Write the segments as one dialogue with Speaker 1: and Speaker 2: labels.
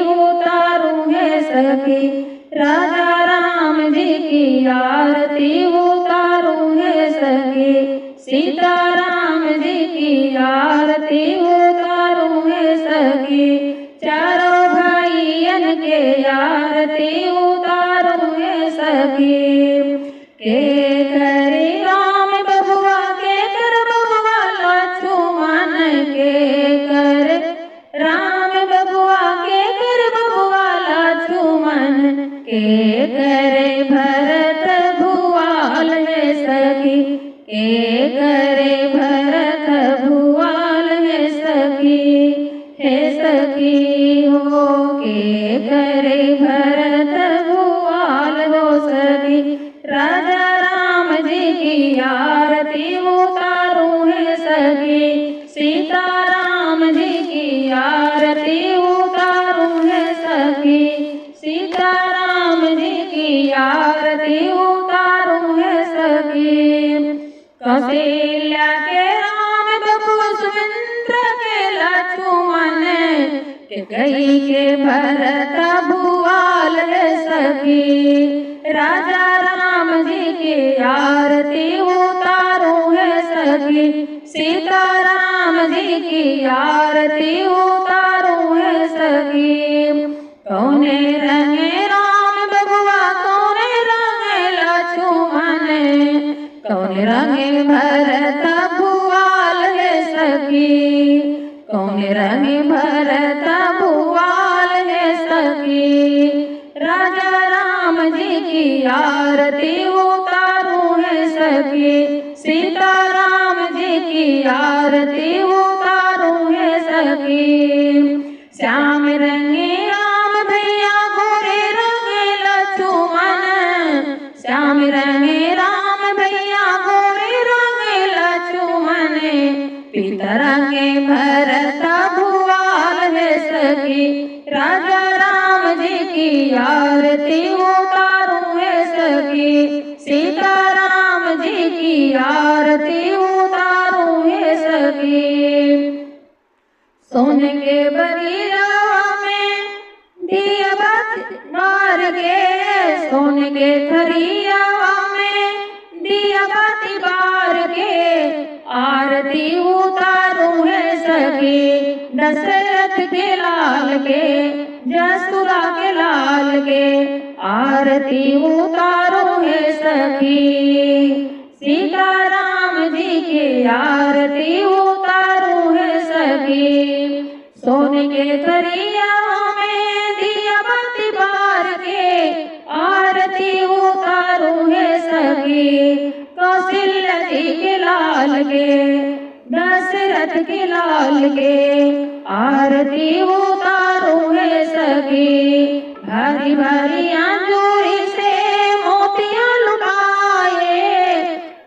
Speaker 1: उतारूं है सखी, राजा राम जी की आरती उतारूं है सखी, सीताराम जी की आरती उतारूं है सखी, चारों भाइयन के आरती उतारूं है सखी। के करे राम बबुआ के कर बबुआ लक्ष्मण के कर राम बबुआ के कर बबुआ लक्ष्मण के करे भरत भुआल है सखी, के करे भरत भुआल है सखी हो, के करे भरत भुआल हो सखी, राजा राम जी की आरती उतारूं है सखी, सीताराम जी की आरती उतारूं है सखी, सीताराम जी की आरती उतारूं है सखी। कौशल्या के राम बबुआ सुमिंद्र के लक्ष्मण के कई के भरत भुआल है सखी, राजा राम जी की आरती उतारूं है सखी, सीताराम जी की आरती उतारूं है सखी। कौने रंगे राम बबुआ कौने रंगे लक्ष्मण, कौने रंगे भरत भुआल है सखी, कौने रंगे भरत भुआल है सखी, राजा राम जी की आरती उतारूं है सखी, सीताराम जी की आरती उतारूं है सखी। श्याम रंगे राम भैया गोरे रंगे लक्ष्मण, श्याम रंगे राम भैया गोरे रंगे लक्ष्मण, पीता रंगे भरत भुआल है सखी, राजा राम जी की आरती उतारूं है सखी, सीताराम जी की आरती उतारूं है सखी। सोन के बगिया में दिया बार के, सोन के थरिया में दिया बाती बार के, आरती उतारूं है सखी, दशरथ के लाल के जसुरा के लाल के, आरती उतारूं है सखी, सीताराम जी की आरती उतारूं है सखी। सोने के थरिया में दिया बाती बार के, आरती उतारूं है सखी, कौशल्या जी के लाल के दशरथ के लाल के, आरती उतारूं है सखी। भारी भारी अंजूरी से मोतियां लुटाए,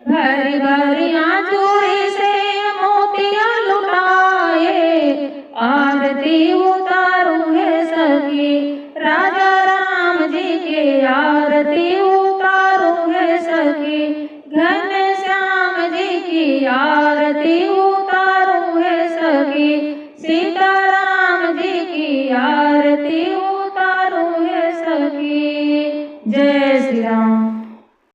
Speaker 1: भारी भारी अंजूरी से मोतियां लुटाए, आरती उतारूं है सखी, राजा राम जी की आरती उतारूं है सखी, घनश्याम जी की आरती उतारूं है सखी, सीताराम जी की आरती उतारूं है सखी। जय श्री राम।